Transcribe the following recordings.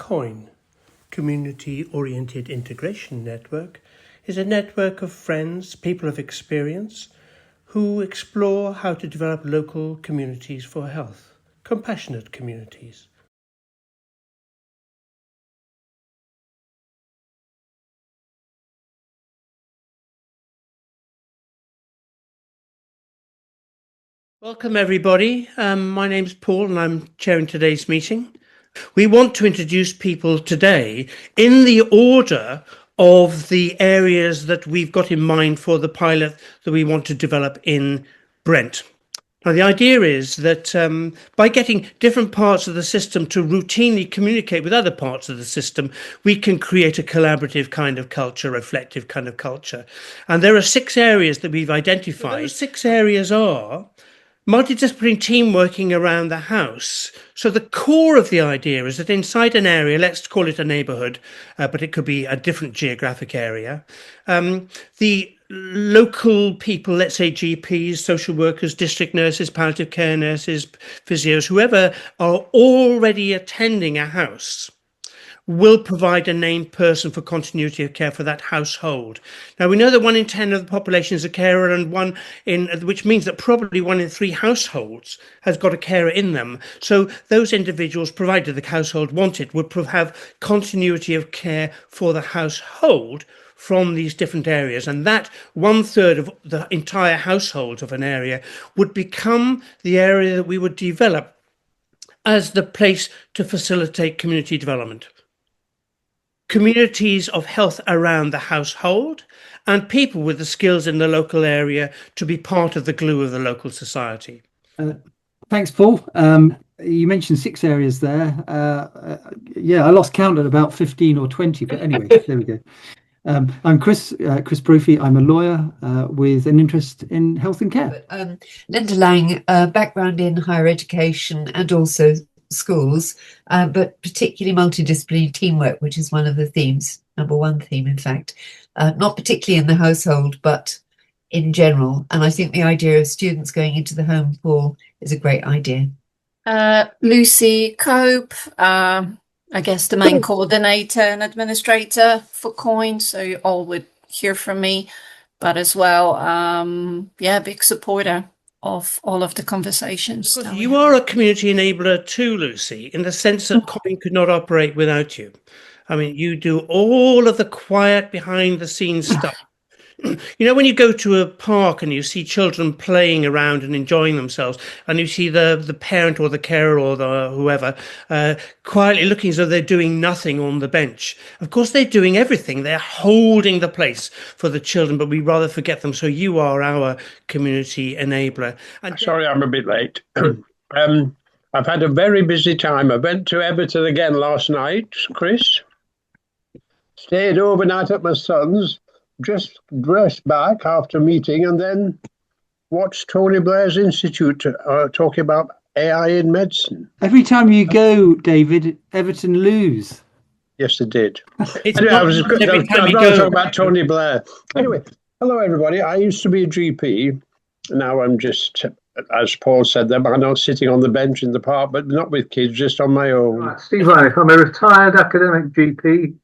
COIN, Community-Oriented Integration Network, is a network of friends, people of experience, who explore how to develop local communities for health, compassionate communities. Welcome everybody. My name's Paul and I'm chairing today's meeting. We want to introduce people today in the order of the areas that we've got in mind for the pilot that we want to develop in Brent. Now, the idea is that by getting different parts of the system to routinely communicate with other parts of the system, we can create a collaborative kind of culture, reflective kind of culture. And there are 6 areas that we've identified. Those 6 areas are multidisciplinary team working around the house. So the core of the idea is that inside an area, let's call it a neighbourhood, but it could be a different geographic area, the local people, let's say GPs, social workers, district nurses, palliative care nurses, physios, whoever are already attending a house, will provide a named person for continuity of care for that household. Now, we know that 1 in 10 of the population is a carer, and which means that probably 1 in 3 households has got a carer in them. So those individuals, provided the household want it, would have continuity of care for the household from these different areas, and that 1/3 of the entire household of an area would become the area that we would develop as the place to facilitate community development. Communities of health around the household, and people with the skills in the local area to be part of the glue of the local society. Thanks, Paul. You mentioned 6 areas there. Yeah, I lost count at about 15 or 20, but anyway, there we go. I'm Chris Brophy. I'm a lawyer with an interest in health and care. Linda Lang, background in higher education and also schools, but particularly multidisciplinary teamwork, which is one of the themes, number 1 theme, in fact, not particularly in the household, but in general. And I think the idea of students going into the home, Paul, is a great idea. Lucy Cope, I guess the main coordinator and administrator for COIN, so you all would hear from me, but as well, big supporter of all of the conversations. You are a community enabler too, Lucy, in the sense that COIN could not operate without you. I mean, you do all of the quiet behind the scenes stuff. You know, when you go to a park and you see children playing around and enjoying themselves, and you see the parent or the carer or the whoever quietly looking as though they're doing nothing on the bench. Of course, they're doing everything. They're holding the place for the children, but we rather forget them. So you are our community enabler. And sorry, I'm a bit late. I've had a very busy time. I went to Everton again last night, Chris. Stayed overnight at my son's. Just dressed back after a meeting and then watched Tony Blair's Institute talking about AI in medicine. Every time you go, David, Everton lose. Yes, they did. Anyway, I was going to talk about Tony Blair. Anyway, hello everybody. I used to be a GP. Now I'm just, as Paul said, I'm not sitting on the bench in the park, but not with kids, just on my own. Right, Steve Rice. I'm a retired academic GP.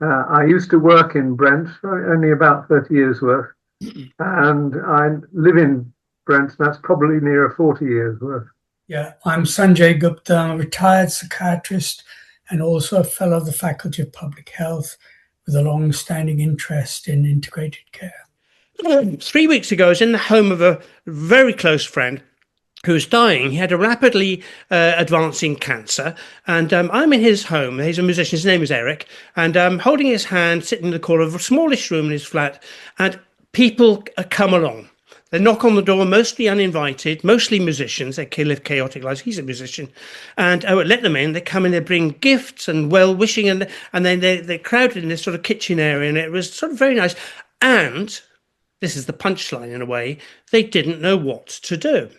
I used to work in Brent, only about 30 years worth, and I live in Brent, and that's probably nearer 40 years worth. Yeah, I'm Sanjay Gupta. I'm a retired psychiatrist and also a fellow of the Faculty of Public Health with a long-standing interest in integrated care. 3 weeks ago, I was in the home of a very close friend who was dying. He had a rapidly advancing cancer, and I'm in his home. He's a musician. His name is Eric, and I'm holding his hand, sitting in the corner of a smallish room in his flat, and people come along. They knock on the door, mostly uninvited, mostly musicians. They live chaotic lives. He's a musician, and I would let them in. They come in, they bring gifts and well-wishing, and then they're crowded in this sort of kitchen area, and it was sort of very nice. And this is the punchline in a way, they didn't know what to do.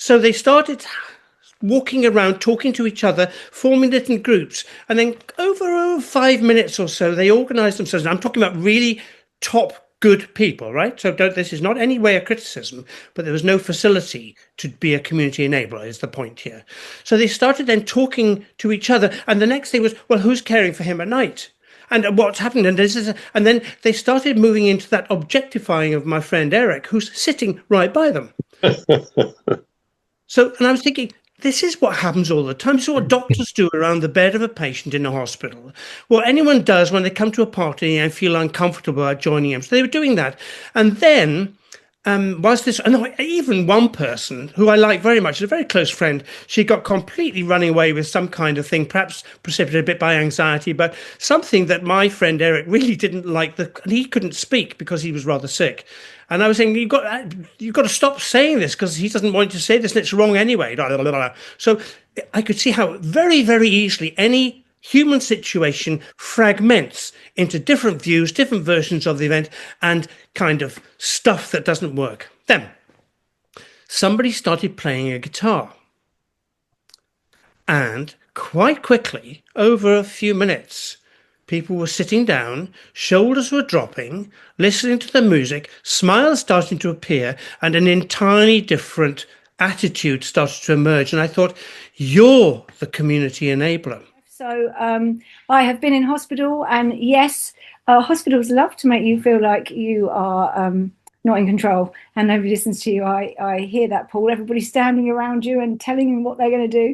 So they started walking around, talking to each other, forming different groups. And then over 5 minutes or so, they organised themselves. And I'm talking about really top good people, right? So this is not any way a criticism, but there was no facility to be a community enabler is the point here. So they started then talking to each other. And the next thing was, well, who's caring for him at night? And what's happened? And then they started moving into that objectifying of my friend Eric, who's sitting right by them. So, and I was thinking, this is what happens all the time. This is what doctors do around the bed of a patient in a hospital. What anyone does when they come to a party and feel uncomfortable about joining them. So they were doing that. And then, even one person who I like very much, a very close friend, she got completely running away with some kind of thing, perhaps precipitated a bit by anxiety, but something that my friend Eric really didn't like. And he couldn't speak because he was rather sick. And I was saying, you've got to stop saying this because he doesn't want you to say this and it's wrong anyway. So I could see how very, very easily any human situation fragments into different views, different versions of the event, and kind of stuff that doesn't work. Then somebody started playing a guitar. And quite quickly, over a few minutes, people were sitting down, shoulders were dropping, listening to the music, smiles starting to appear, and an entirely different attitude started to emerge. And I thought, you're the community enabler. So I have been in hospital, and yes, hospitals love to make you feel like you are not in control and nobody listens to you. I hear that, Paul. Everybody's standing around you and telling you what they're going to do.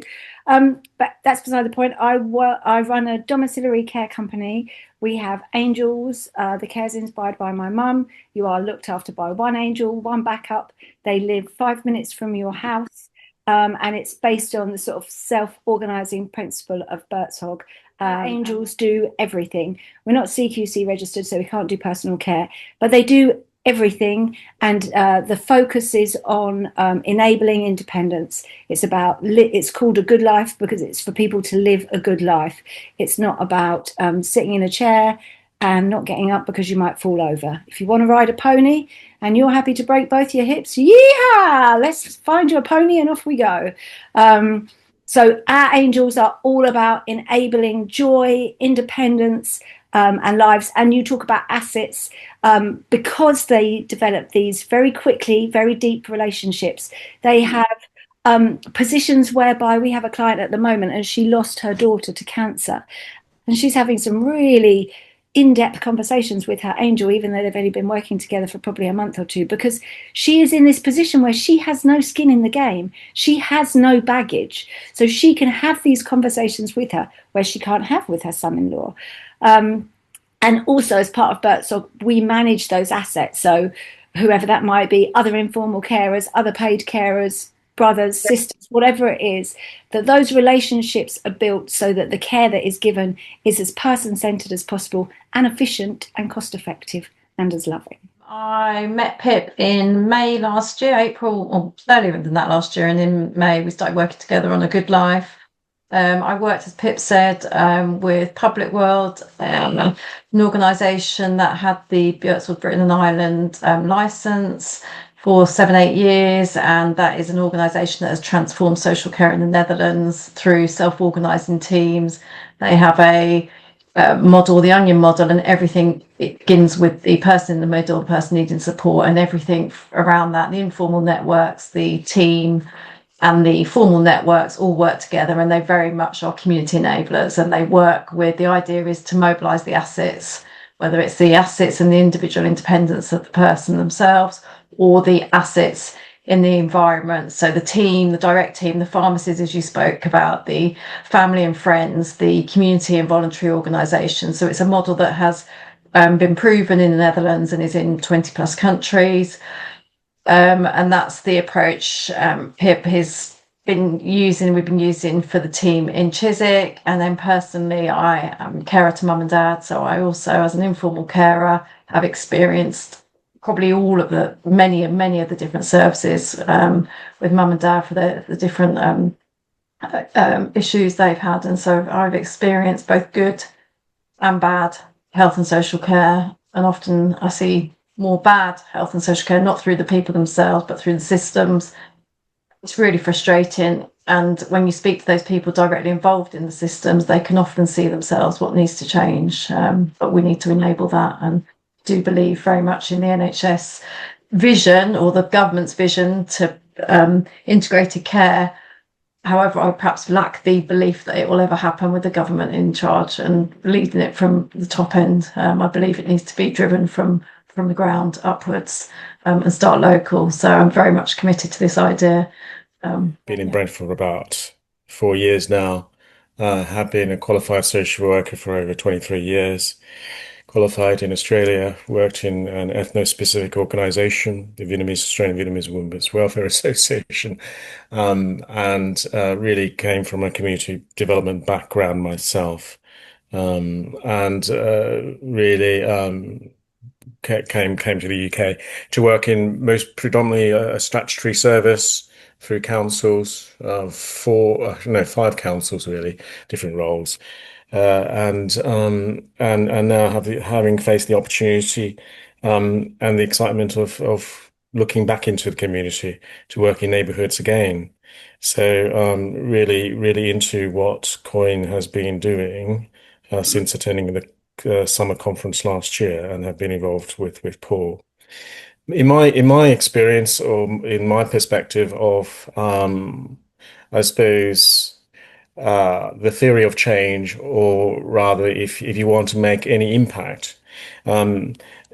But that's beside the point. I run a domiciliary care company. We have angels. The care is inspired by my mum. You are looked after by one angel, one backup. They live 5 minutes from your house. And it's based on the sort of self-organising principle of Bertzog. Angels do everything. We're not CQC registered, so we can't do personal care, but they do everything. And the focus is on enabling independence. It's about, it's called A Good Life because it's for people to live a good life. It's not about sitting in a chair and not getting up because you might fall over. If you want to ride a pony and you're happy to break both your hips, yeehaw, let's find you a pony and off we go. So our angels are all about enabling joy, independence, and lives. And you talk about assets, because they develop these very quickly, very deep relationships. They have positions whereby we have a client at the moment and she lost her daughter to cancer. And she's having some really in-depth conversations with her angel, even though they've only been working together for probably a month or two, because she is in this position where she has no skin in the game. She has no baggage. So she can have these conversations with her where she can't have with her son-in-law. And also as part of Bertzog, we manage those assets. So whoever that might be, other informal carers, other paid carers, brothers, sisters, whatever it is, that those relationships are built so that the care that is given is as person-centred as possible and efficient and cost-effective and as loving. I met Pip in May last year, April, or earlier than that last year, and in May we started working together on A Good Life. I worked, as Pip said, with Public World, an organisation that had the Bertzog Britain and Ireland licence for 7-8 years, and that is an organisation that has transformed social care in the Netherlands through self-organising teams. They have a model, the onion model, and everything, it begins with the person in the middle, the person needing support, and everything around that, the informal networks, the team and the formal networks all work together, and they very much are community enablers, and they work with, the idea is to mobilise the assets, whether it's the assets and the individual independence of the person themselves, or the assets in the environment. So the team, the direct team, the pharmacies, as you spoke about, the family and friends, the community and voluntary organisations. So it's a model that has been proven in the Netherlands and is in 20 plus countries. And that's the approach Pip has been using, we've been using for the team in Chiswick. And then personally, I am carer to mum and dad. So I also, as an informal carer, have experienced probably all of the many of the different services with mum and dad for the different issues they've had. And so I've experienced both good and bad health and social care, and often I see more bad health and social care, not through the people themselves but through the systems. It's really frustrating, and when you speak to those people directly involved in the systems, they can often see themselves what needs to change, but we need to enable that. And do believe very much in the NHS vision, or the government's vision, to integrated care. However, I perhaps lack the belief that it will ever happen with the government in charge and leading it from the top end. I believe it needs to be driven from the ground upwards, and start local. So I'm very much committed to this idea. Been in Brent for about 4 years now. Have been a qualified social worker for over 23 years. Qualified in Australia, worked in an ethno-specific organisation, the Australian Vietnamese Women's Welfare Association, and really came from a community development background myself, and really came to the UK to work in most predominantly a statutory service through councils, 5 councils really, different roles. And now having faced the opportunity and the excitement of looking back into the community to work in neighbourhoods again. So really into what COIN has been doing since attending the summer conference last year, and have been involved with Paul. In my experience, or in my perspective of, I suppose, the theory of change, or rather, if you want to make any impact,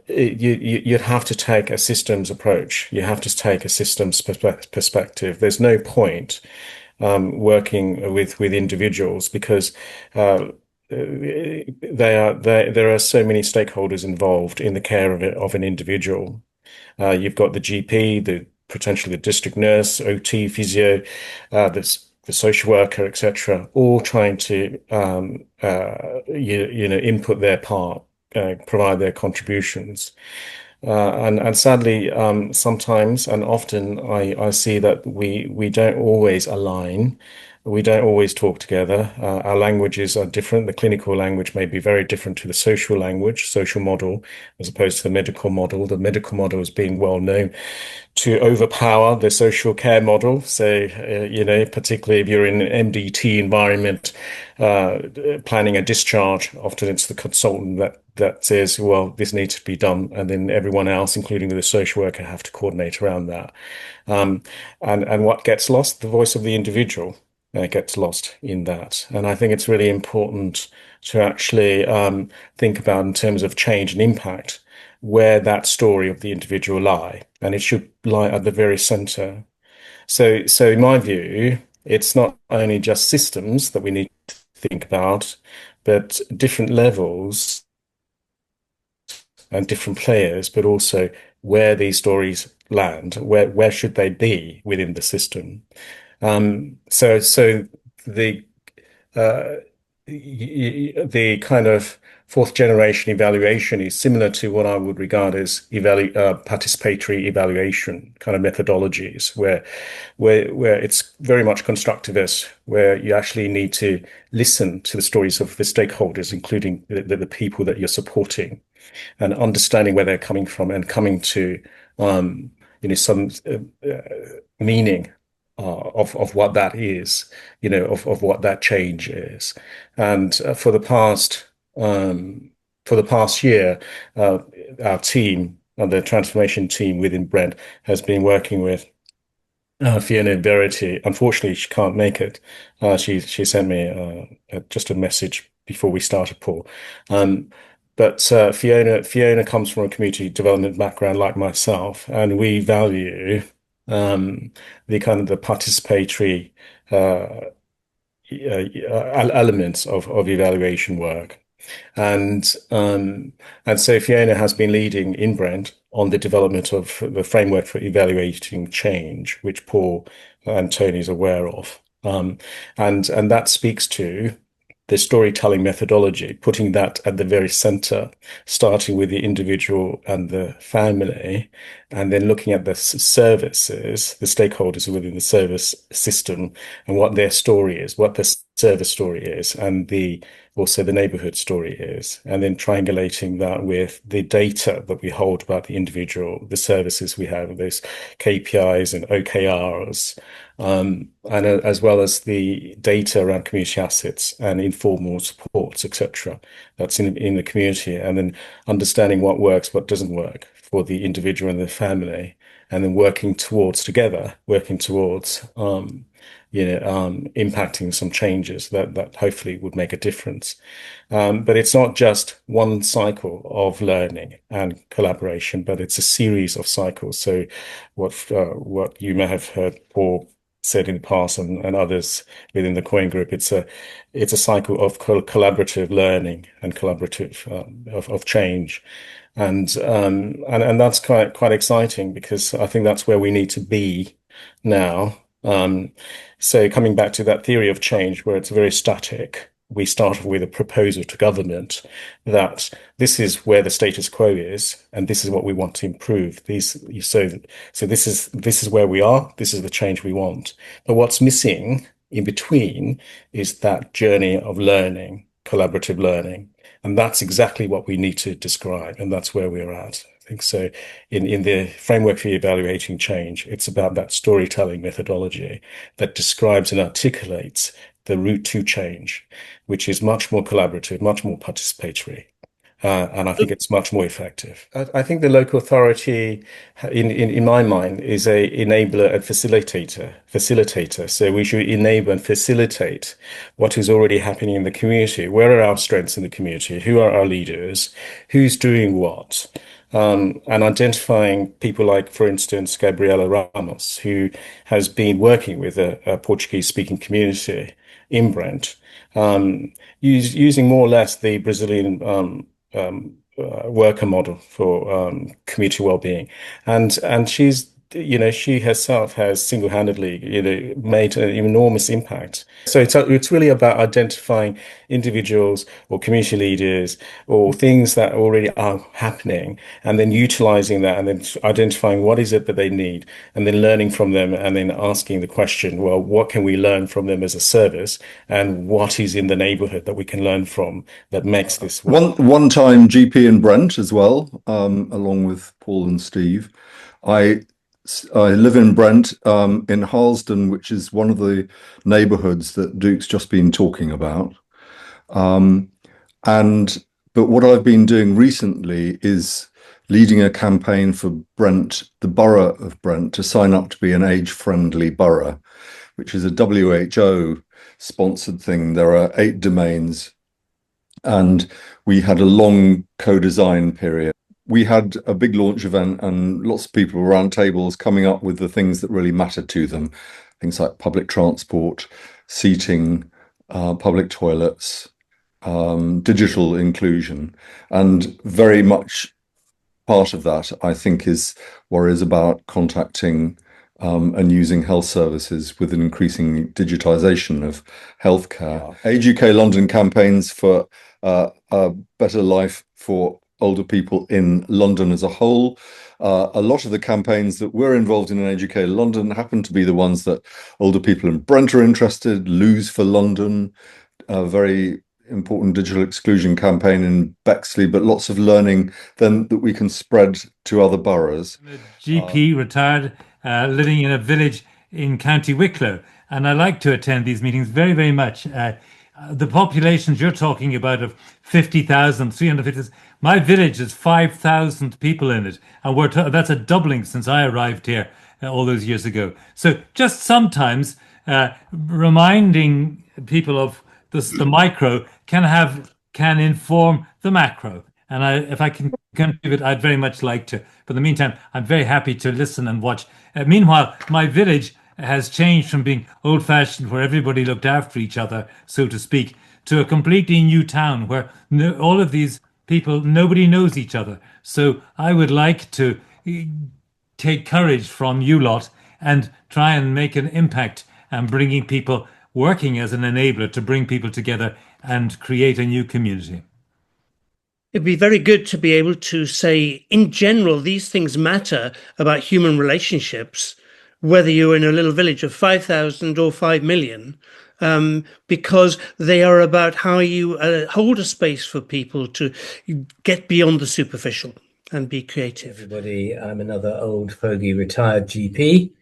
you'd have to take a systems approach. You have to take a systems perspective. There's no point working with individuals, because there are so many stakeholders involved in the care of an individual. You've got the GP, potentially the district nurse, OT, physio, the social worker, etc., all trying to input their part, provide their contributions. And sadly, sometimes and often I see that we don't always align. We don't always talk together. Our languages are different. The clinical language may be very different to the social language, social model, as opposed to the medical model. The medical model is being well known to overpower the social care model. So, particularly if you're in an MDT environment, planning a discharge, often it's the consultant that says, well, this needs to be done. And then everyone else, including the social worker, have to coordinate around that. And what gets lost? The voice of the individual gets lost in that. And I think it's really important to actually think about, in terms of change and impact, where that story of the individual lie, and it should lie at the very center. So in my view, it's not only just systems that we need to think about, but different levels and different players, but also where these stories land, where should they be within the system. So the kind of fourth generation evaluation is similar to what I would regard as participatory evaluation kind of methodologies, where it's very much constructivist, where you actually need to listen to the stories of the stakeholders, including the people that you're supporting, and understanding where they're coming from, and coming to some meaning of what that is, of what that change is. And for the past year, our team, the transformation team within Brent, has been working with Fiona Verity. Unfortunately, she can't make it. She sent me just a message before we started, Paul. But Fiona comes from a community development background like myself, and we value the kind of the participatory elements of evaluation work. And so Fiona has been leading in Brent on the development of the framework for evaluating change, which Paul and Tony is aware of. And that speaks to the storytelling methodology, putting that at the very center, starting with the individual and the family, and then looking at the services, the stakeholders within the service system, and what their story is, what the service story is and also the neighborhood story is, and then triangulating that with the data that we hold about the individual, the services we have, those KPIs and OKRs, and as well as the data around community assets and informal supports, etc. That's in the community, and then understanding what works, what doesn't work for the individual and the family, and then working towards impacting some changes that hopefully would make a difference. But it's not just one cycle of learning and collaboration, but it's a series of cycles. So what you may have heard Paul said in the past and others within the Coin group, it's a cycle of collaborative learning and collaborative of change. And that's quite exciting, because I think that's where we need to be now. So coming back to that theory of change, where it's very static, we start with a proposal to government that this is where the status quo is, and this is what we want to improve. So this is where we are. This is the change we want. But what's missing in between is that journey of learning, collaborative learning, and that's exactly what we need to describe, and that's where we're at. I think so. In the framework for evaluating change, it's about that storytelling methodology that describes and articulates the route to change, which is much more collaborative, much more participatory. And I think it's much more effective. I think the local authority, in my mind, is a enabler and facilitator. So we should enable and facilitate what is already happening in the community. Where are our strengths in the community? Who are our leaders? Who's doing what? And identifying people like, for instance, Gabriela Ramos, who has been working with a Portuguese-speaking community in Brent, using more or less the Brazilian worker model for community well-being, and she herself has single-handedly made an enormous impact. So it's really about identifying individuals or community leaders or things that already are happening, and then utilizing that, and then identifying what is it that they need, and then learning from them, and then asking the question, well, what can we learn from them as a service, and what is in the neighborhood that we can learn from that makes this work? One-time GP in Brent as well, along with Paul and Steve. I live in Brent, in Harlesden, which is one of the neighbourhoods that Duke's just been talking about. But what I've been doing recently is leading a campaign for Brent, the borough of Brent, to sign up to be an age-friendly borough, which is a WHO-sponsored thing. There are 8 domains, and we had a long co-design period. We had a big launch event and lots of people around tables coming up with the things that really mattered to them. Things like public transport, seating, public toilets, digital inclusion. And very much part of that, I think, is worries about contacting and using health services with an increasing digitization of healthcare. Age UK London campaigns for a better life for older people in London as a whole. A lot of the campaigns that we're involved in Age UK London happen to be the ones that older people in Brent are interested. Lose for London, a very important digital exclusion campaign in Bexley, but lots of learning then that we can spread to other boroughs. I'm a GP, retired, living in a village in County Wicklow, and I like to attend these meetings very, very much. The populations you're talking about of 50,000, 350,000, my village has 5,000 people in it, and that's a doubling since I arrived here all those years ago. So just sometimes reminding people of the micro can inform the macro. And if I can contribute, I'd very much like to. But in the meantime, I'm very happy to listen and watch. Meanwhile, my village has changed from being old-fashioned, where everybody looked after each other, so to speak, to a completely new town where all of these people, nobody knows each other. So I would like to take courage from you lot and try and make an impact and bringing people, working as an enabler to bring people together and create a new community. It'd be very good to be able to say, in general, these things matter about human relationships, whether you're in a little village of 5,000 or 5 million. because they are about how you hold a space for people to get beyond the superficial and be creative. Everybody, I'm another old fogey retired GP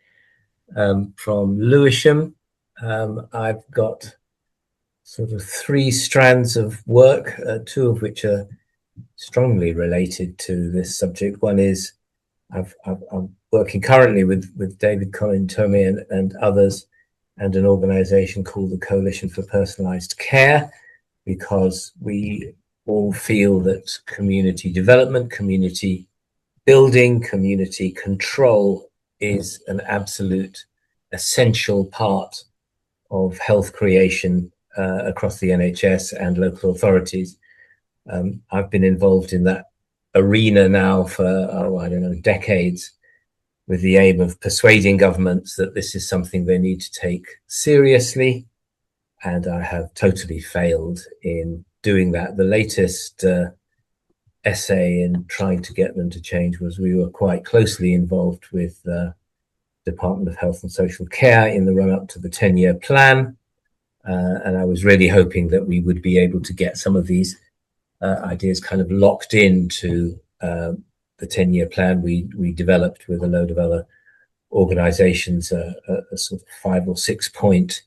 from Lewisham. I've got sort of 3 strands of work, 2 of which are strongly related to this subject. One is I'm working currently with David Colin Tomei and others, and an organisation called the Coalition for Personalised Care, because we all feel that community development, community building, community control is an absolute essential part of health creation across the NHS and local authorities. I've been involved in that arena now for, I don't know, decades, with the aim of persuading governments that this is something they need to take seriously. And I have totally failed in doing that. The latest essay in trying to get them to change was we were quite closely involved with the Department of Health and Social Care in the run-up to the 10-year plan. And I was really hoping that we would be able to get some of these ideas kind of locked into the 10-year plan we developed with a load of other organizations, a sort of 5 or 6 point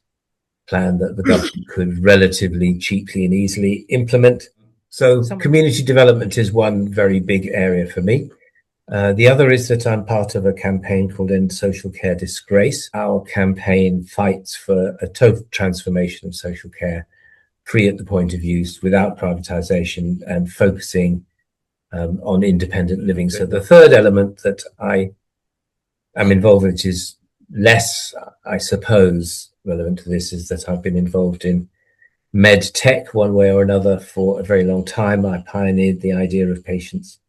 plan that the government could relatively cheaply and easily implement. So community development is one very big area for me. The other is that I'm part of a campaign called End Social Care Disgrace. Our campaign fights for a total transformation of social care, free at the point of use, without privatisation, and focusing on independent living. So the third element that I am involved in, which is less, I suppose, relevant to this, is that I've been involved in med tech one way or another for a very long time. I pioneered the idea of patients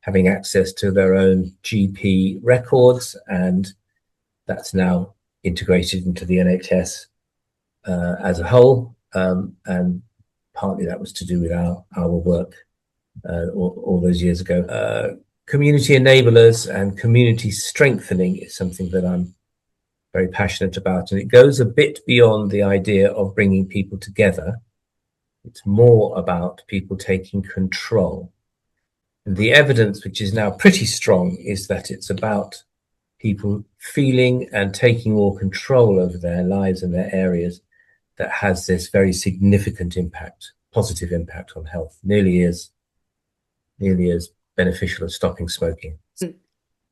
having access to their own GP records, and that's now integrated into the NHS as a whole. And partly that was to do with our work all those years ago. Community enablers and community strengthening is something that I'm very passionate about, and it goes a bit beyond the idea of bringing people together. It's more about people taking control. And the evidence, which is now pretty strong, is that it's about people feeling and taking more control over their lives and their areas that has this very significant impact, positive impact on health, nearly as beneficial as stopping smoking.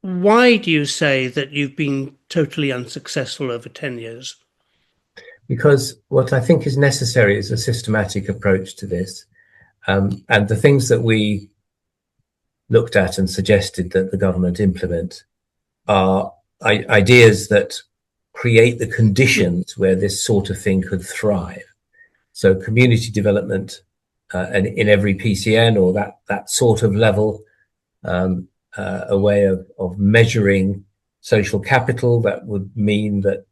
Why do you say that you've been totally unsuccessful over 10 years? Because what I think is necessary is a systematic approach to this. And the things that we looked at and suggested that the government implement are ideas that create the conditions where this sort of thing could thrive. So community development and in every PCN or that sort of level, a way of measuring social capital that would mean that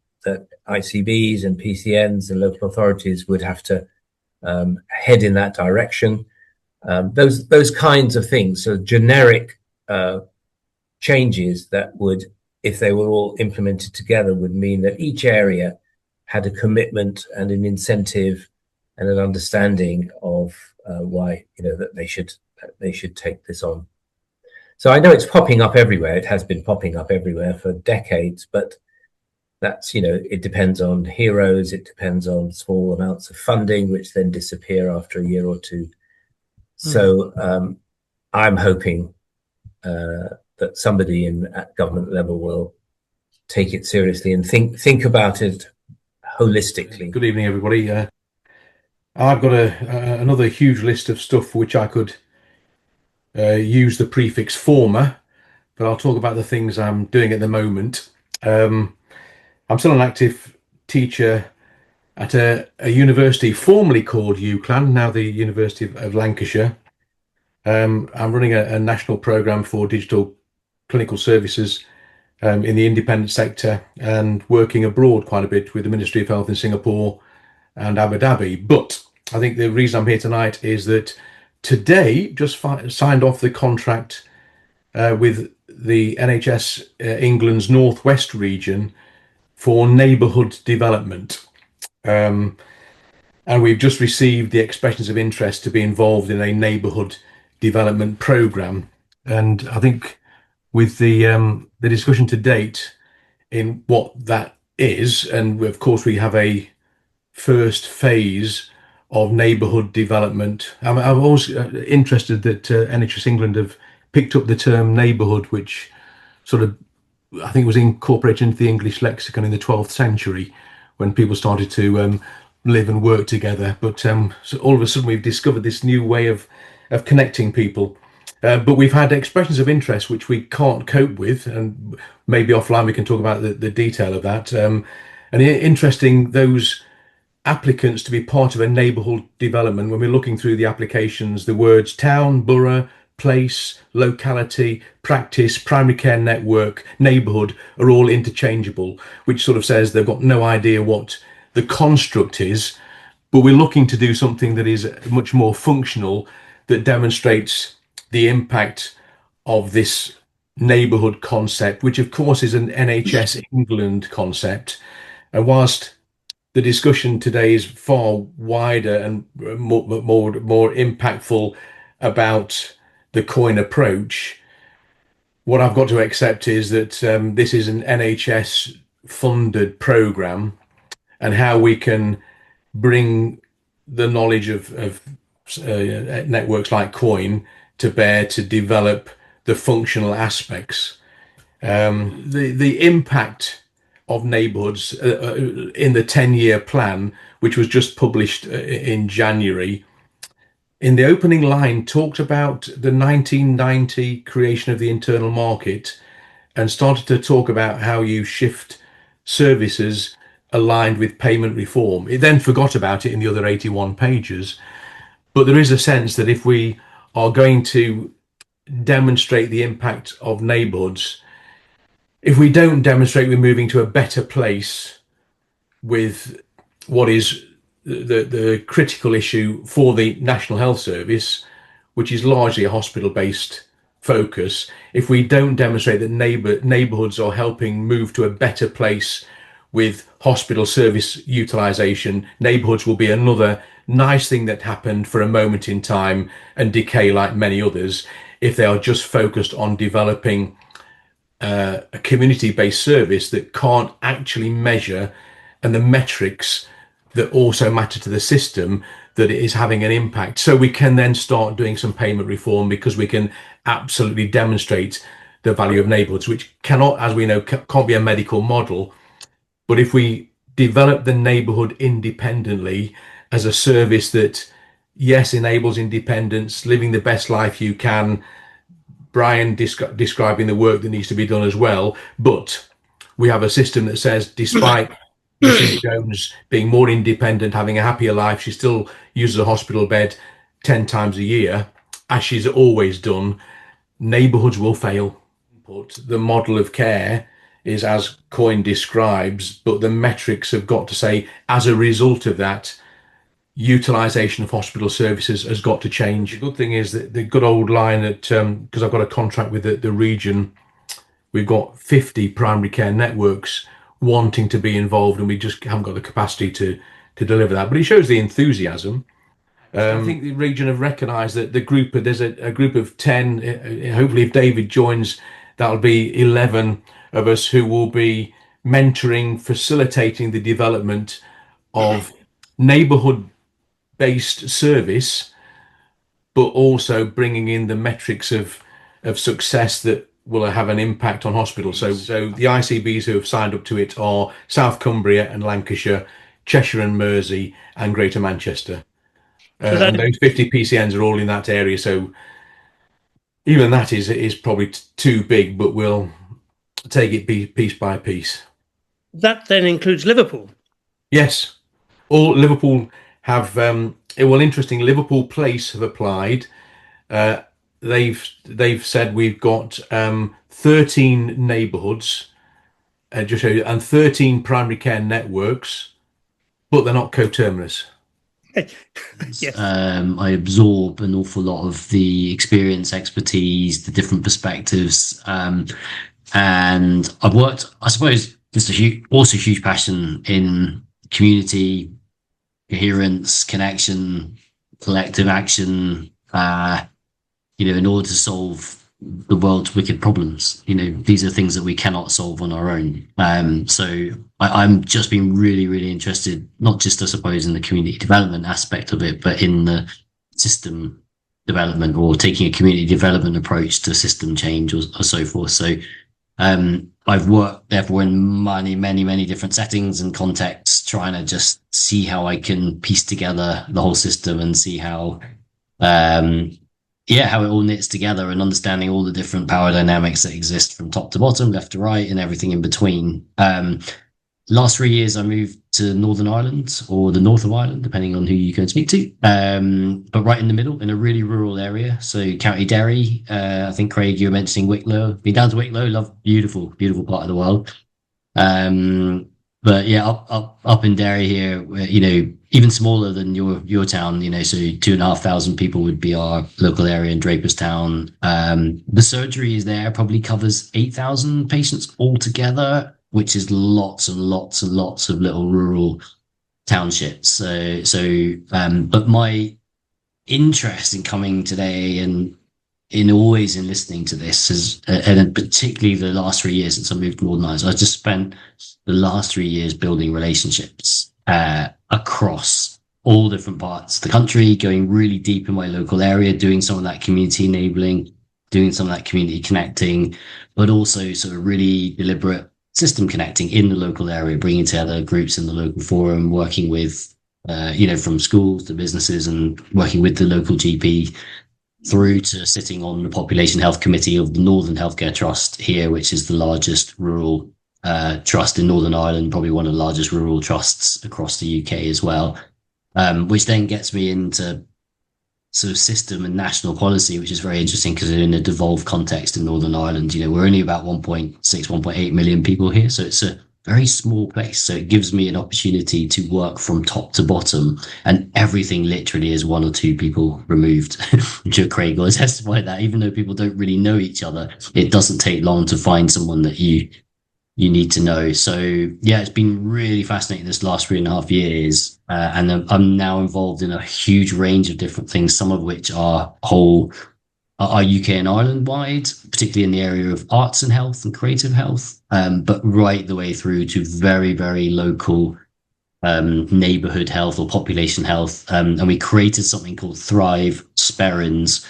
ICBs and PCNs and local authorities would have to head in that direction. Those kinds of things, so generic changes that would, if they were all implemented together, would mean that each area had a commitment and an incentive and an understanding of why, that they should take this on. So I know it's popping up everywhere. It has been popping up everywhere for decades, but that's, it depends on heroes. It depends on small amounts of funding, which then disappear after a year or two. So I'm hoping that somebody at government level will take it seriously and think about it holistically. Good evening, everybody. I've got another huge list of stuff for which I could use the prefix former, but I'll talk about the things I'm doing at the moment. I'm still an active teacher at a university formerly called UCLan, now the University of Lancashire. I'm running a national programme for digital clinical services in the independent sector and working abroad quite a bit with the Ministry of Health in Singapore and Abu Dhabi. But I think the reason I'm here tonight is that today just signed off the contract with the NHS England's North West region for neighbourhood development. And we've just received the expressions of interest to be involved in a neighbourhood development programme. And I think with the discussion to date in what that is, and of course we have a first phase of neighbourhood development. I'm also interested that NHS England have picked up the term neighbourhood, which sort of, I think, was incorporated into the English lexicon in the 12th century when people started to live and work together. But so all of a sudden we've discovered this new way of connecting people. But we've had expressions of interest which we can't cope with, and maybe offline we can talk about the detail of that. And interesting, those applicants to be part of a neighbourhood development, when we're looking through the applications, the words town, borough, place, locality, practice, primary care network, neighbourhood are all interchangeable, which sort of says they've got no idea what the construct is, but we're looking to do something that is much more functional, that demonstrates the impact of this neighbourhood concept, which of course is an NHS England concept. And whilst the discussion today is far wider and more impactful about the COIN approach, what I've got to accept is that this is an NHS funded programme, and how we can bring the knowledge of networks like COIN to bear to develop the functional aspects. The impact of neighbourhoods in the 10-year plan, which was just published in January, in the opening line talked about the 1990 creation of the internal market, and started to talk about how you shift services aligned with payment reform. It then forgot about it in the other 81 pages. But there is a sense that if we are going to demonstrate the impact of neighbourhoods, if we don't demonstrate we're moving to a better place with what is the critical issue for the National Health Service, which is largely a hospital-based focus, if we don't demonstrate that neighbourhoods are helping move to a better place with hospital service utilisation, neighbourhoods will be another nice thing that happened for a moment in time and decay like many others, if they are just focused on developing a community-based service that can't actually measure, and the metrics that also matter to the system, that it is having an impact. So we can then start doing some payment reform, because we can absolutely demonstrate the value of neighbourhoods, which cannot, as we know, can't be a medical model. But if we develop the neighbourhood independently as a service that, yes, enables independence, living the best life you can, Brian describing the work that needs to be done as well, but we have a system that says, despite Mrs. Jones being more independent, having a happier life, she still uses a hospital bed 10 times a year, as she's always done. Neighbourhoods will fail. But the model of care is as COIN describes, but the metrics have got to say, as a result of that, utilisation of hospital services has got to change. The good thing is that the good old line that, because I've got a contract with the region, we've got 50 primary care networks wanting to be involved, and we just haven't got the capacity to deliver that. But it shows the enthusiasm. I think the region have recognised that the group, there's a group of 10, hopefully if David joins, that'll be 11 of us who will be mentoring, facilitating the development of neighbourhood-based service, but also bringing in the metrics of success that will have an impact on hospitals. So the ICBs who have signed up to it are South Cumbria and Lancashire, Cheshire and Mersey, and Greater Manchester. And those 50 PCNs are all in that area. So even that is probably too big, but we'll take it piece by piece. That then includes Liverpool. Yes, all Liverpool have. Well, interesting. Liverpool Place have applied. They've said we've got 13 neighbourhoods, just show you, and 13 primary care networks, but they're not coterminous. Yes. I absorb an awful lot of the experience, expertise, the different perspectives, and I've worked, I suppose, just also a huge passion in community coherence, connection, collective action, in order to solve the world's wicked problems. These are things that we cannot solve on our own. So I'm just been really, really interested, not just, I suppose, in the community development aspect of it, but in the system development, or taking a community development approach to system change, or so forth. So I've worked therefore in many different settings and contexts, trying to just see how I can piece together the whole system and see how how it all knits together, and understanding all the different power dynamics that exist from top to bottom, left to right, and everything in between. Last 3 years, I moved to Northern Ireland, or the north of Ireland, depending on who you go and speak to. But right in the middle, in a really rural area. So County Derry, I think, Craig, you were mentioning Wicklow. Been down to Wicklow, love, beautiful part of the world. But yeah, up in Derry here, even smaller than your town, so 2,500 people would be our local area in Draperstown. The surgery is there, probably covers 8,000 patients altogether, which is lots and lots and lots of little rural townships. But my interest in coming today and in listening to this is, and particularly the last 3 years since I moved to Northern Ireland, I just spent the last 3 years building relationships across all different parts of the country, going really deep in my local area, doing some of that community enabling, doing some of that community connecting, but also sort of really deliberate system connecting in the local area, bringing together groups in the local forum, working with, from schools to businesses, and working with the local GP, through to sitting on the Population Health Committee of the Northern Healthcare Trust here, which is the largest rural trust in Northern Ireland, probably one of the largest rural trusts across the UK as well, which then gets me into sort of system and national policy, which is very interesting because in a devolved context in Northern Ireland, we're only about 1.6, 1.8 million people here. So it's a very small place. So it gives me an opportunity to work from top to bottom, and everything literally is one or two people removed. Craig will testify that even though people don't really know each other, it doesn't take long to find someone that you need to know. So yeah, it's been really fascinating this last 3.5 years. And I'm now involved in a huge range of different things, some of which are UK and Ireland wide, particularly in the area of arts and health and creative health, but right the way through to very, very local neighborhood health or population health. And we created something called Thrive Sperrins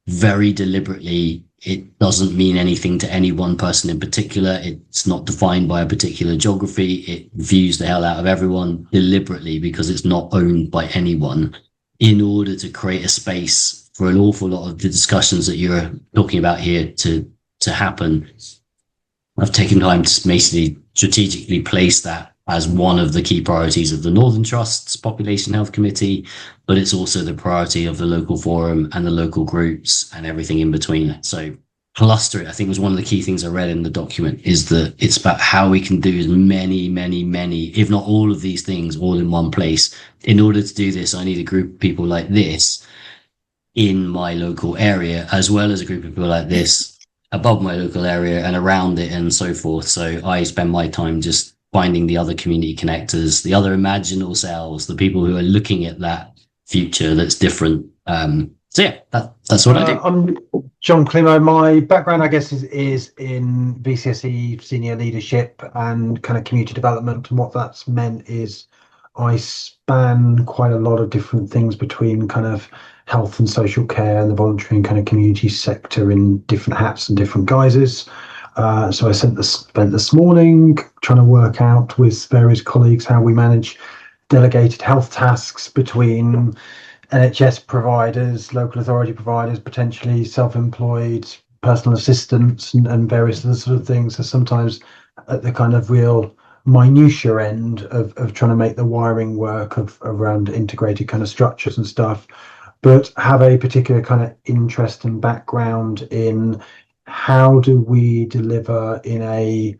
very deliberately. It doesn't mean anything to any one person in particular. It's not defined by a particular geography. It views the hell out of everyone deliberately because it's not owned by anyone, in order to create a space for an awful lot of the discussions that you're talking about here to happen. I've taken time to basically strategically place that as one of the key priorities of the Northern Trust's Population Health Committee, but it's also the priority of the local forum and the local groups and everything in between. So cluster it, I think, was one of the key things I read in the document, is that it's about how we can do as many, if not all of these things all in one place. In order to do this, I need a group of people like this in my local area, as well as a group of people like this above my local area and around it and so forth. So I spend my time just finding the other community connectors, the other imaginal selves, the people who are looking at that future that's different. So yeah, that's what I do. I'm John Climo. My background, I guess, is in VCSE senior leadership and kind of community development. And what that's meant is I span quite a lot of different things between kind of health and social care and the voluntary and kind of community sector in different hats and different guises. So I spent this morning trying to work out with various colleagues how we manage delegated health tasks between NHS providers, local authority providers, potentially self-employed personal assistants and various other sort of things. So sometimes at the kind of real minutiae end of trying to make the wiring work around integrated kind of structures and stuff, but have a particular kind of interest and background in how do we deliver in a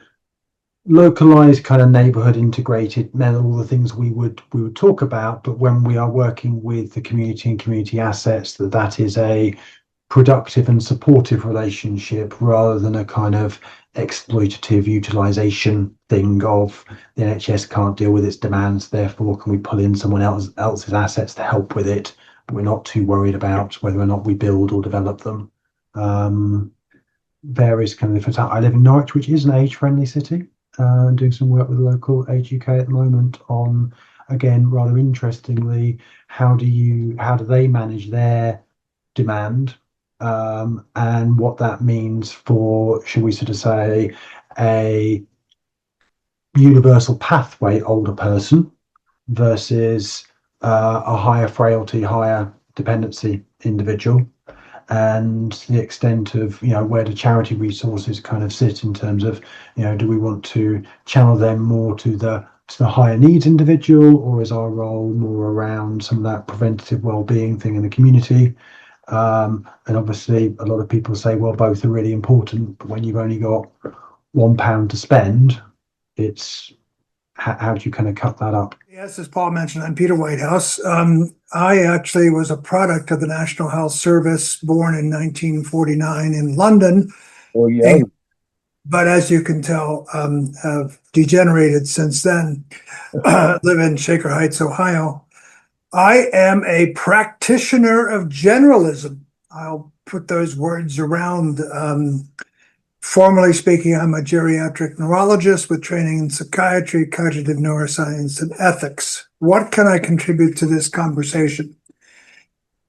localized kind of neighborhood integrated, all the things we would talk about, but when we are working with the community and community assets, that is a productive and supportive relationship rather than a kind of exploitative utilization thing of the NHS can't deal with its demands, therefore can we pull in someone else's assets to help with it, but we're not too worried about whether or not we build or develop them. Various kind of different. I live in Norwich, which is an age-friendly city, and doing some work with the local Age UK at the moment on, again, rather interestingly, how do they manage their demand, and what that means for, should we sort of say, a universal pathway older person versus a higher frailty, higher dependency individual, and the extent of, where do charity resources kind of sit in terms of, do we want to channel them more to the higher needs individual, or is our role more around some of that preventative well-being thing in the community? And obviously a lot of people say, well, both are really important, but when you've only got £1 to spend, it's how do you kind of cut that up? Yes, as Paul mentioned, I'm Peter Whitehouse. I actually was a product of the National Health Service, born in 1949 in London. Oh, yeah. But as you can tell, have degenerated since then. Live in Shaker Heights, Ohio. I am a practitioner of generalism. I'll put those words around. Formally speaking, I'm a geriatric neurologist with training in psychiatry, cognitive neuroscience, and ethics. What can I contribute to this conversation?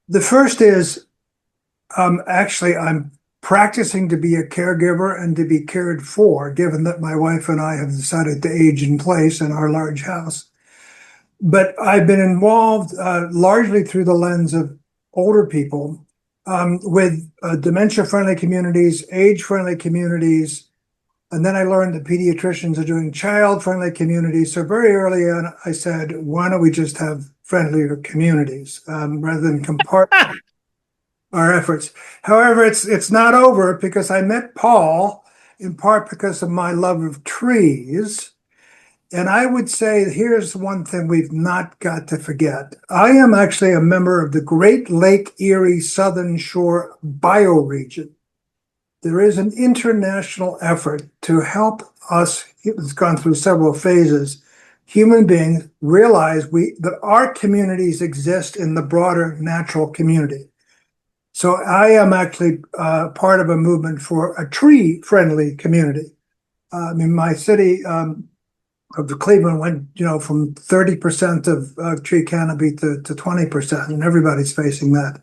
The first is, actually, I'm practicing to be a caregiver and to be cared for, given that my wife and I have decided to age in place in our large house. But I've been involved largely through the lens of older people, with dementia-friendly communities, age-friendly communities, and then I learned that pediatricians are doing child-friendly communities. So very early on, I said, why don't we just have friendlier communities rather than compartment our efforts? However, it's not over, because I met Paul in part because of my love of trees. And I would say, here's one thing we've not got to forget. I am actually a member of the Great Lake Erie Southern Shore bioregion. There is an international effort to help us, it's gone through several phases, human beings realize that our communities exist in the broader natural community. So I am actually part of a movement for a tree-friendly community. In my city, of the Cleveland went, from 30% of tree canopy to 20%, and everybody's facing that.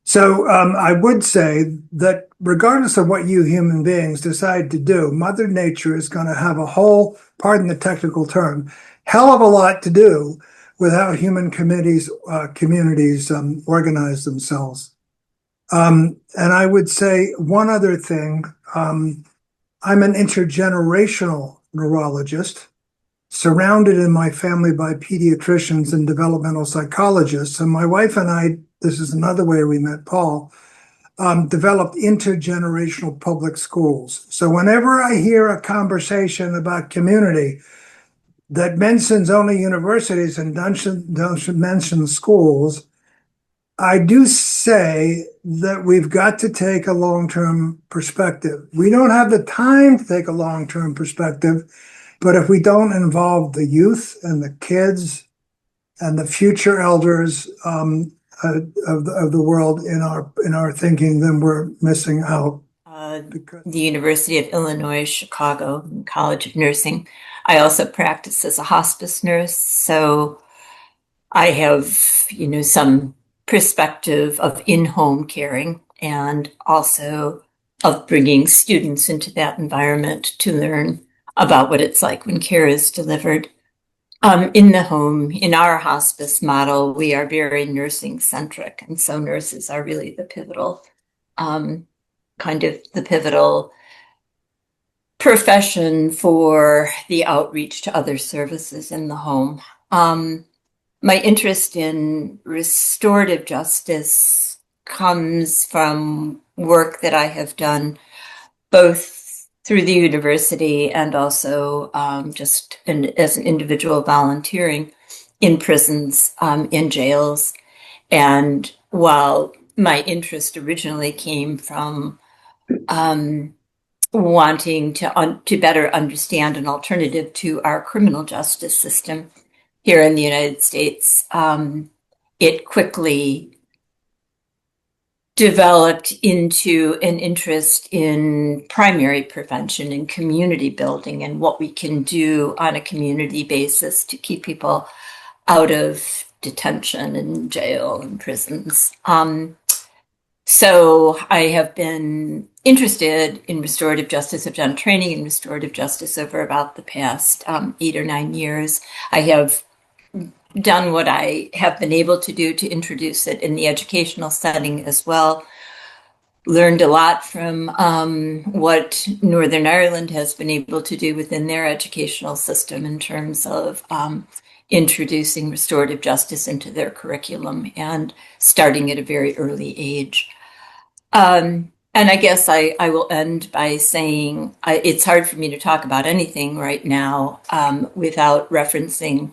So I would say that regardless of what you human beings decide to do, Mother Nature is going to have a whole, pardon the technical term, hell of a lot to do with how human communities organize themselves. And I would say one other thing, I'm an intergenerational neurologist, surrounded in my family by pediatricians and developmental psychologists. And my wife and I, this is another way we met Paul, developed intergenerational public schools. So whenever I hear a conversation about community that mentions only universities and doesn't mention schools, I do say that we've got to take a long-term perspective. We don't have the time to take a long-term perspective, but if we don't involve the youth and the kids and the future elders of the world in our thinking, then we're missing out. The University of Illinois, Chicago, College of Nursing. I also practice as a hospice nurse, so I have, some perspective of in-home caring and also of bringing students into that environment to learn about what it's like when care is delivered. In the home, in our hospice model, we are very nursing centric. And so nurses are really the pivotal, pivotal profession for the outreach to other services in the home. My interest in restorative justice comes from work that I have done both through the university and also as an individual volunteering in prisons, in jails. And while my interest originally came from wanting to better understand an alternative to our criminal justice system here in the United States. It quickly developed into an interest in primary prevention and community building and what we can do on a community basis to keep people out of detention and jail and prisons. So I have been interested in restorative justice. I've done training in restorative justice over about the past 8 or 9 years. I have done what I have been able to do to introduce it in the educational setting as well. Learned a lot from what Northern Ireland has been able to do within their educational system in terms of introducing restorative justice into their curriculum and starting at a very early age. And I guess I will end by saying it's hard for me to talk about anything right now without referencing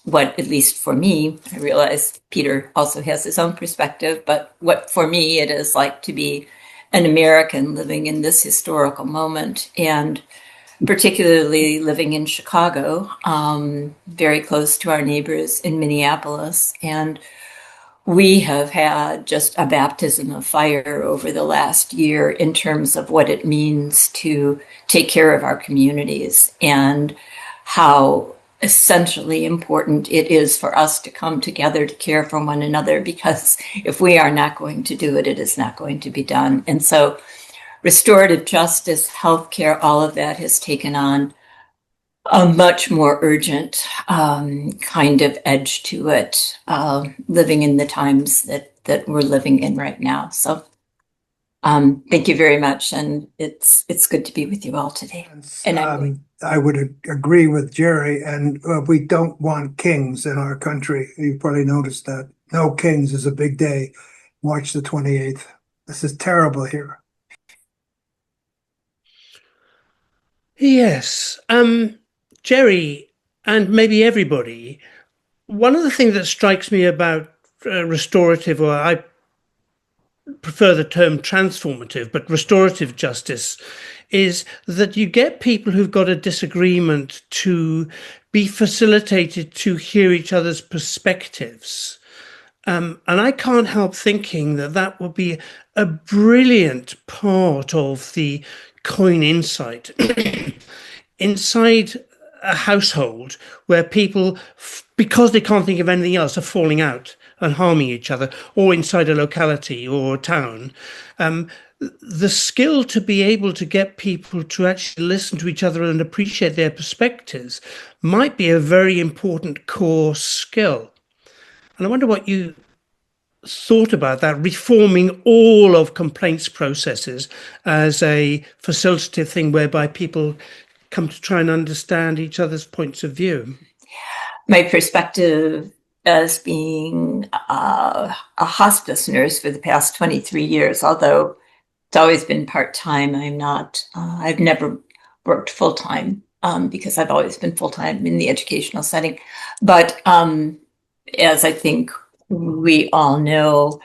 what, at least for me, I realize Peter also has his own perspective, but what for me it is like to be an American living in this historical moment, and particularly living in Chicago, very close to our neighbors in Minneapolis. And we have had just a baptism of fire over the last year in terms of what it means to take care of our communities and how essentially important it is for us to come together to care for one another, because if we are not going to do it, it is not going to be done. And so restorative justice, healthcare, all of that has taken on a much more urgent kind of edge to it, living in the times that we're living in right now. So thank you very much, and it's good to be with you all today. And I would agree with Jerry, and we don't want kings in our country. You've probably noticed that. No kings is a big day, March the 28th. This is terrible here. Yes. Jerry, and maybe everybody, one of the things that strikes me about restorative, or I prefer the term transformative, but restorative justice, is that you get people who've got a disagreement to be facilitated to hear each other's perspectives. And I can't help thinking that that would be a brilliant part of the coin insight inside a household where people, because they can't think of anything else, are falling out and harming each other, or inside a locality or a town. The skill to be able to get people to actually listen to each other and appreciate their perspectives might be a very important core skill. And I wonder what you thought about that, reforming all of complaints processes as a facilitative thing whereby people come to try and understand each other's points of view. My perspective as being a hospice nurse for the past 23 years, although it's always been part-time, I've never worked full-time because I've always been full-time in the educational setting. But as I think we all know,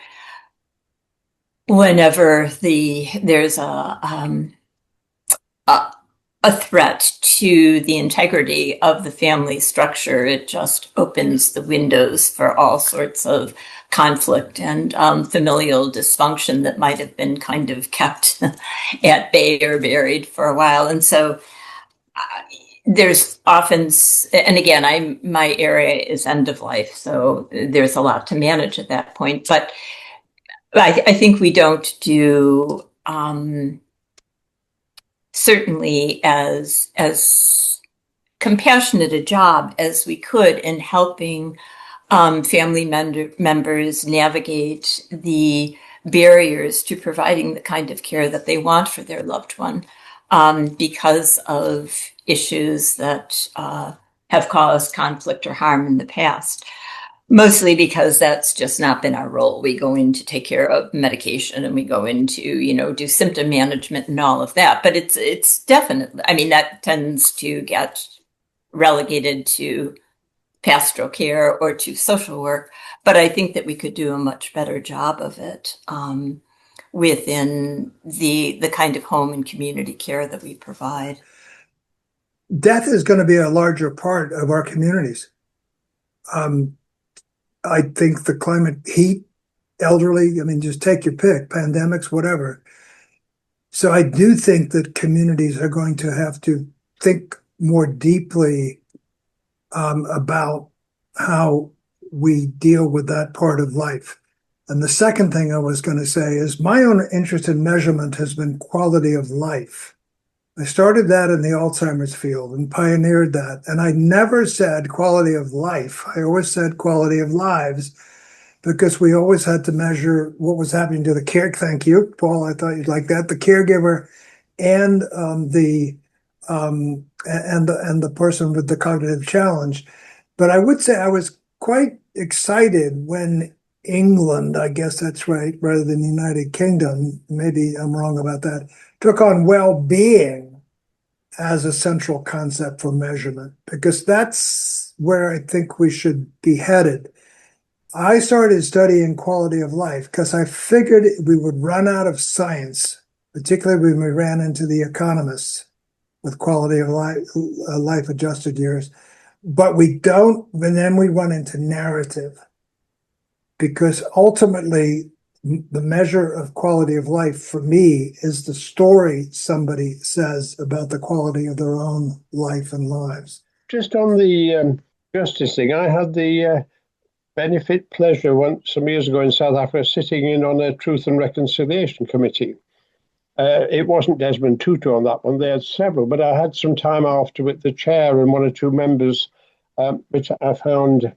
whenever there's a threat to the integrity of the family structure, it just opens the windows for all sorts of conflict and familial dysfunction that might have been kind of kept at bay or buried for a while. And so there's often, and again, my area is end of life, so there's a lot to manage at that point. But I think we don't do certainly as compassionate a job as we could in helping family members navigate the barriers to providing the kind of care that they want for their loved one because of issues that have caused conflict or harm in the past. Mostly because that's just not been our role. We go in to take care of medication and we go in to, do symptom management and all of that. But it's definitely, that tends to get relegated to pastoral care or to social work. But I think that we could do a much better job of it within the kind of home and community care that we provide. Death is going to be a larger part of our communities. I think the climate, heat, elderly, I mean, just take your pick, pandemics, whatever. So I do think that communities are going to have to think more deeply about how we deal with that part of life. And the second thing I was going to say is my own interest in measurement has been quality of life. I started that in the Alzheimer's field and pioneered that. And I never said quality of life. I always said quality of lives, because we always had to measure what was happening to the care. Thank you, Paul. I thought you'd like that. The caregiver and the person with the cognitive challenge. But I would say I was quite excited when England, I guess that's right, rather than United Kingdom, maybe I'm wrong about that, took on well-being as a central concept for measurement, because that's where I think we should be headed. I started studying quality of life because I figured we would run out of science, particularly when we ran into the economists with quality of life adjusted years. But we don't, and then we run into narrative, because ultimately the measure of quality of life for me is the story somebody says about the quality of their own life and lives. Just on the justice thing, I had the benefit pleasure some years ago in South Africa sitting in on a Truth and Reconciliation Committee. It wasn't Desmond Tutu on that one, they had several, but I had some time after with the chair and one or two members, which I found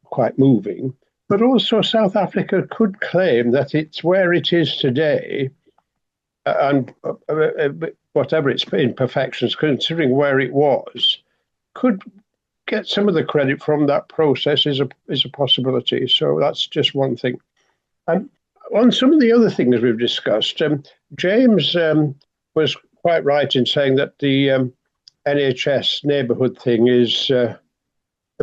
quite moving. But also South Africa could claim that it's where it is today, and whatever its imperfections, considering where it was, could get some of the credit from that process is a possibility. So that's just one thing. On some of the other things we've discussed, James was quite right in saying that the NHS neighbourhood thing is a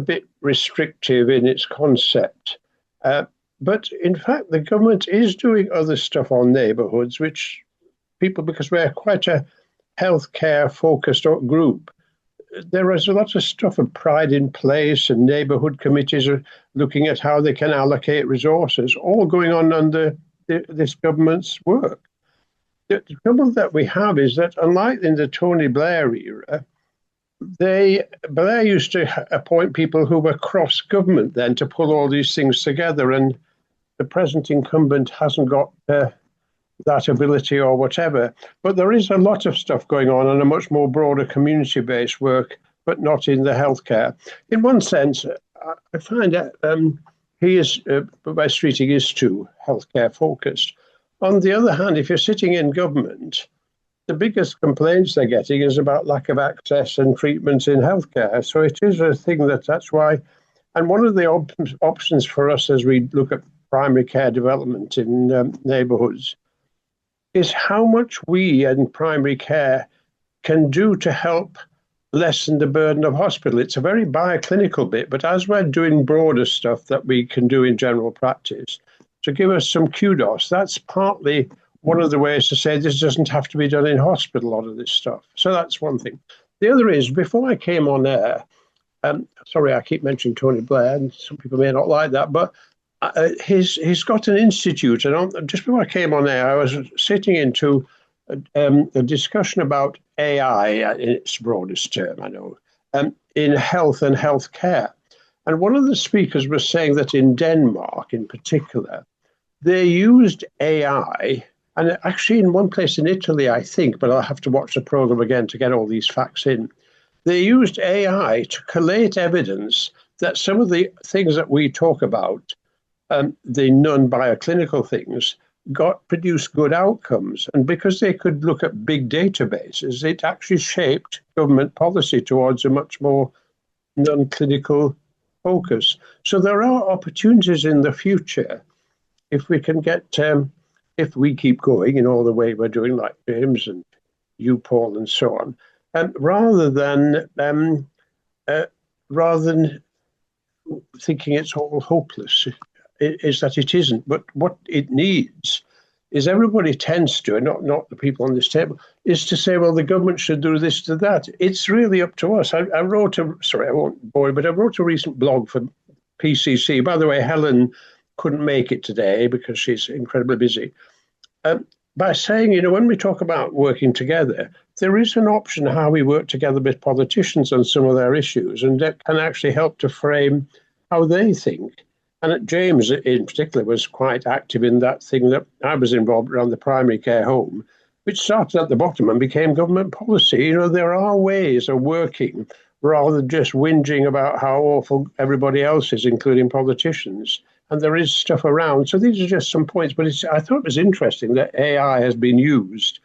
bit restrictive in its concept. But in fact, the government is doing other stuff on neighbourhoods, which people, because we're quite a healthcare focused group, there is a lot of stuff of Pride in Place, and neighbourhood committees are looking at how they can allocate resources, all going on under this government's work. The trouble that we have is that, unlike in the Tony Blair era, Blair used to appoint people who were cross-government then to pull all these things together, and the present incumbent hasn't got that ability or whatever. But there is a lot of stuff going on a much more broader community-based work, but not in the healthcare. In one sense, I find that West Streeting is too healthcare focused. On the other hand, if you're sitting in government, the biggest complaints they're getting is about lack of access and treatment in healthcare. So it is a thing that's why, and one of the options for us as we look at primary care development in neighbourhoods is how much we in primary care can do to help lessen the burden of hospital. It's a very bioclinical bit, but as we're doing broader stuff that we can do in general practice, to give us some kudos, that's partly one of the ways to say this doesn't have to be done in hospital, a lot of this stuff. So that's one thing. The other is, before I came on air, sorry, I keep mentioning Tony Blair, and some people may not like that, but he's got an institute, and just before I came on air, I was sitting into a discussion about AI in its broadest term, I know, in health and healthcare. And one of the speakers was saying that in Denmark, in particular, they used AI, and actually in one place in Italy, I think, but I'll have to watch the program again to get all these facts in. They used AI to collate evidence that some of the things that we talk about, the non-bioclinical things, produced good outcomes. And because they could look at big databases, it actually shaped government policy towards a much more non-clinical focus. So there are opportunities in the future if we can get, if we keep going in all the way we're doing, like James and you, Paul, and so on, rather than thinking it's all hopeless, is that it isn't. But what it needs is everybody tends to, not the people on this table, is to say, well, the government should do this to that. It's really up to us. I wrote I won't bore you, but I wrote a recent blog for PCC. By the way, Helen couldn't make it today because she's incredibly busy. By saying, when we talk about working together, there is an option how we work together with politicians on some of their issues, and that can actually help to frame how they think. And James, in particular, was quite active in that thing that I was involved around the primary care home, which started at the bottom and became government policy. There are ways of working rather than just whinging about how awful everybody else is, including politicians. And there is stuff around. So these are just some points. But I thought it was interesting that AI has been used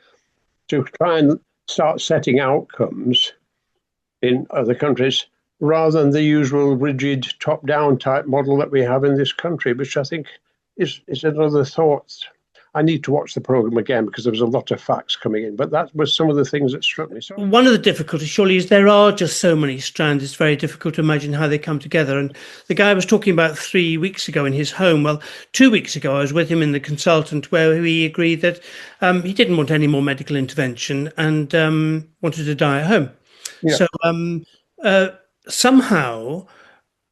to try and start setting outcomes in other countries rather than the usual rigid top-down type model that we have in this country, which I think is another thought. I need to watch the programme again because there was a lot of facts coming in, but that was some of the things that struck me. Sorry. One of the difficulties, surely, is there are just so many strands. It's very difficult to imagine how they come together. And the guy I was talking about 3 weeks ago in his home, well, 2 weeks ago, I was with him in the consultant where he agreed that he didn't want any more medical intervention and wanted to die at home. Yeah. So somehow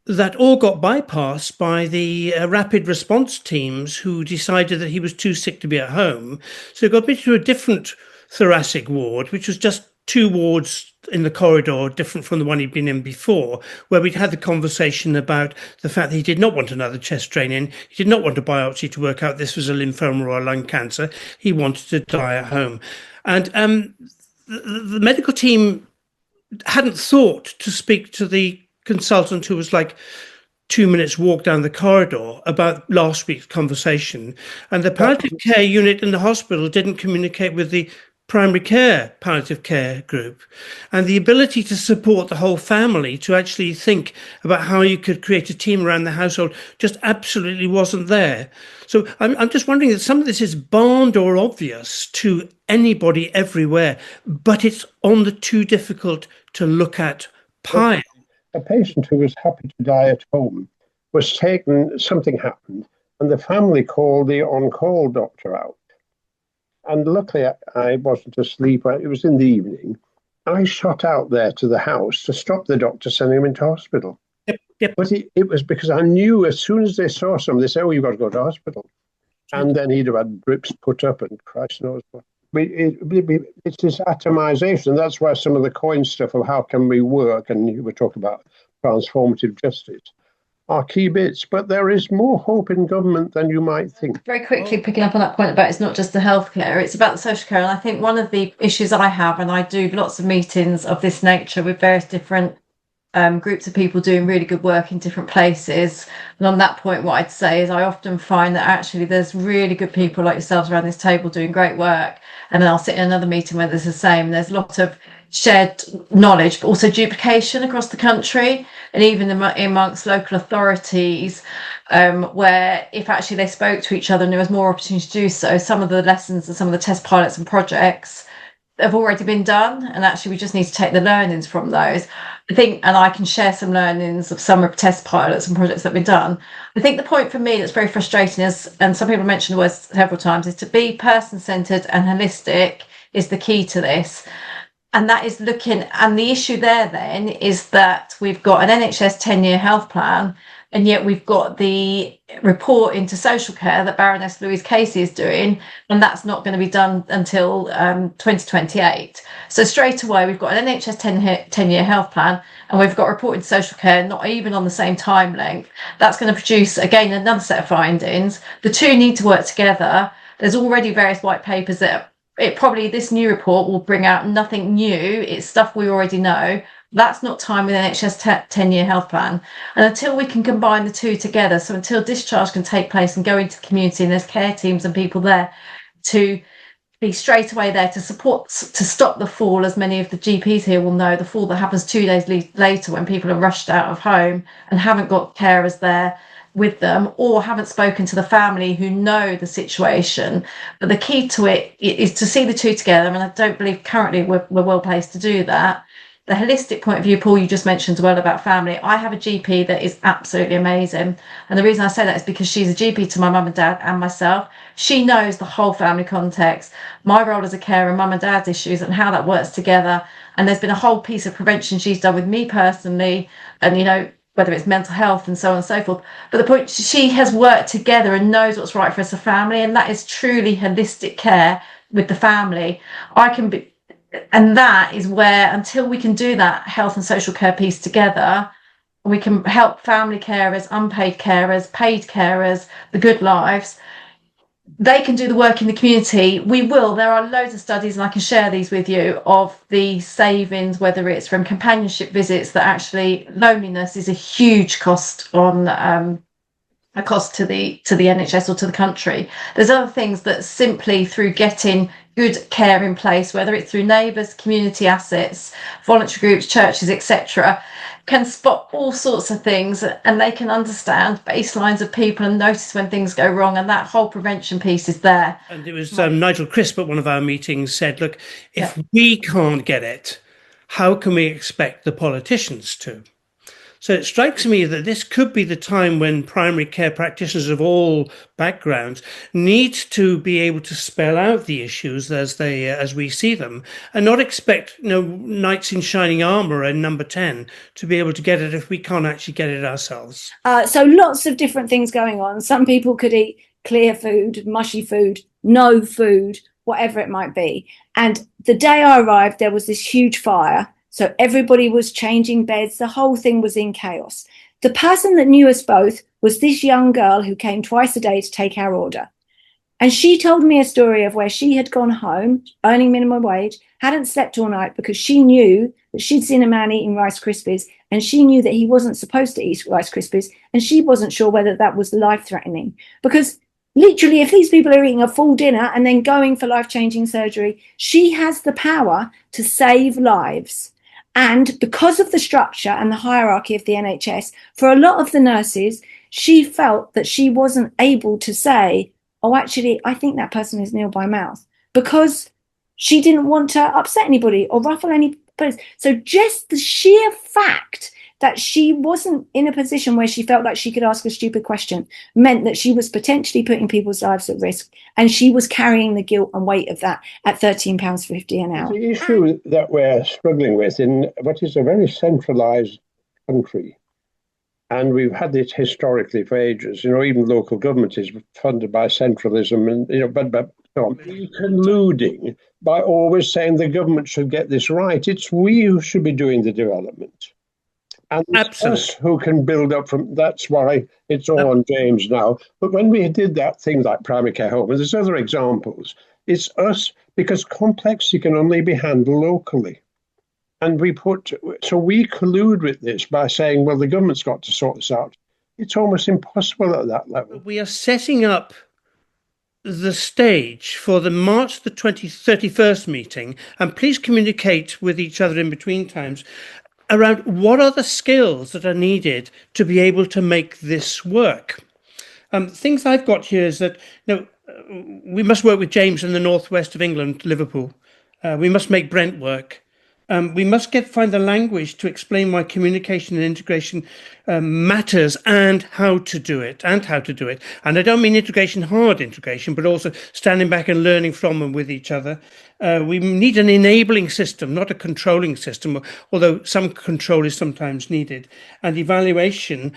that all got bypassed by the rapid response teams who decided that he was too sick to be at home. So he got me to a different thoracic ward, which was just 2 wards in the corridor, different from the one he'd been in before, where we'd had the conversation about the fact that he did not want another chest drain in. He did not want a biopsy to work out this was a lymphoma or a lung cancer. He wanted to die at home. And the medical team hadn't thought to speak to the consultant who was like 2 minutes walk down the corridor about last week's conversation, and the palliative care unit in the hospital didn't communicate with the primary care palliative care group, and the ability to support the whole family to actually think about how you could create a team around the household just absolutely wasn't there. So I'm just wondering that some of this is barred or obvious to anybody everywhere, but it's on the too difficult to look at pile. A patient who was happy to die at home was taken, something happened, and the family called the on-call doctor out. And luckily, I wasn't asleep. It was in the evening. I shot out there to the house to stop the doctor sending him into hospital. Yep. But it was because I knew as soon as they saw something, they said, oh, you've got to go to hospital. And then he'd have had drips put up and Christ knows what. It's this atomization. That's why some of the coin stuff of how can we work, and you were talking about transformative justice, are key bits. But there is more hope in government than you might think. Very quickly, picking up on that point about it's not just the healthcare, it's about the social care. And I think one of the issues I have, and I do lots of meetings of this nature with various different groups of people doing really good work in different places. And on that point, what I'd say is I often find that actually there's really good people like yourselves around this table doing great work. And then I'll sit in another meeting where there's the same. There's a lot of shared knowledge, but also duplication across the country and even amongst local authorities, where if actually they spoke to each other and there was more opportunity to do so, some of the lessons and some of the test pilots and projects have already been done, and actually we just need to take the learnings from those. I think, and I can share some learnings of some of test pilots and projects that have been done. I think the point for me that's very frustrating is, and some people mentioned the word several times, is to be person-centred and holistic is the key to this. And that is looking, and the issue there then is that we've got an NHS 10-year health plan, and yet we've got the report into social care that Baroness Louise Casey is doing, and that's not going to be done until 2028. So straight away, we've got an NHS 10-year health plan, and we've got a report into social care, not even on the same time length. That's going to produce, again, another set of findings. The two need to work together. There's already various white papers that this new report will bring out nothing new. It's stuff we already know. That's not time with an NHS 10-year health plan. And until we can combine the two together, so until discharge can take place and go into the community and there's care teams and people there to be straight away there to support, to stop the fall, as many of the GPs here will know, the fall that happens 2 days later when people are rushed out of home and haven't got carers there with them or haven't spoken to the family who know the situation. But the key to it is to see the two together, and I don't believe currently we're well placed to do that. The holistic point of view, Paul, you just mentioned as well about family. I have a GP that is absolutely amazing. And the reason I say that is because she's a GP to my mum and dad and myself. She knows the whole family context, my role as a carer, mum and dad's issues and how that works together. And there's been a whole piece of prevention she's done with me personally, and, you know, whether it's mental health and so on and so forth. But the point, she has worked together and knows what's right for us as a family. And that is truly holistic care with the family. And that is where, until we can do that health and social care piece together, we can help family carers, unpaid carers, paid carers, the good lives. They can do the work in the community. We will. There are loads of studies, and I can share these with you, of the savings, whether it's from companionship visits, that actually loneliness is a huge cost on a cost to the NHS or to the country. There's other things that simply through getting good care in place, whether it's through neighbours, community assets, voluntary groups, churches, etc., can spot all sorts of things, and they can understand baselines of people and notice when things go wrong, and that whole prevention piece is there. And it was Nigel Crisp at one of our meetings said, look, if we can't get it, how can we expect the politicians to? So it strikes me that this could be the time when primary care practitioners of all backgrounds need to be able to spell out the issues as we see them, and not expect, you know, knights in shining armor and number 10 to be able to get it if we can't actually get it ourselves. So lots of different things going on. Some people could eat clear food, mushy food, no food, whatever it might be. And the day I arrived, there was this huge fire. So everybody was changing beds. The whole thing was in chaos. The person that knew us both was this young girl who came twice a day to take our order. And she told me a story of where she had gone home, earning minimum wage, hadn't slept all night because she knew that she'd seen a man eating Rice Krispies, and she knew that he wasn't supposed to eat Rice Krispies, and she wasn't sure whether that was life-threatening. Because literally, if these people are eating a full dinner and then going for life-changing surgery, she has the power to save lives. And because of the structure and the hierarchy of the NHS, for a lot of the nurses, she felt that she wasn't able to say, oh, actually, I think that person is ill by mouth, because she didn't want to upset anybody or ruffle any feathers. So just the sheer fact that she wasn't in a position where she felt like she could ask a stupid question meant that she was potentially putting people's lives at risk, and she was carrying the guilt and weight of that at £13.50 an hour. The issue that we're struggling with in what is a very centralised country, and we've had it historically for ages, you know, even local government is funded by centralism, and, you know, but colluding by always saying the government should get this right. It's we who should be doing the development. And it's us who can build up from. That's why it's all on James now. But when we did that thing like primary care home, and there's other examples, it's us, because complexity can only be handled locally. And we collude with this by saying, well, the government's got to sort this out. It's almost impossible at that level. We are setting up the stage for the March the 31st meeting, and please communicate with each other in between times around what are the skills that are needed to be able to make this work. Things I've got here is that, you know, we must work with James in the northwest of England, Liverpool. We must make Brent work. We must find the language to explain why communication and integration matters, and how to do it. And I don't mean integration, hard integration, but also standing back and learning from and with each other. We need an enabling system, not a controlling system, although some control is sometimes needed. And evaluation,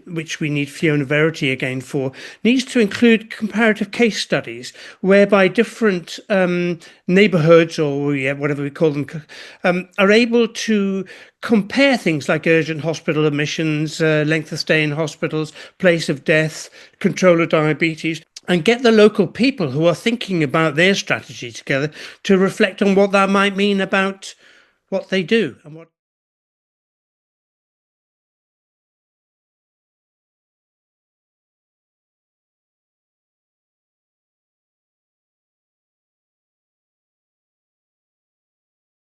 which we need Fiona Verity again for, needs to include comparative case studies whereby different neighbourhoods, or whatever we call them, are able to compare things like urgent hospital admissions, length of stay in hospitals, place of death, control of diabetes, and get the local people who are thinking about their strategy together to reflect on what that might mean about what they do and what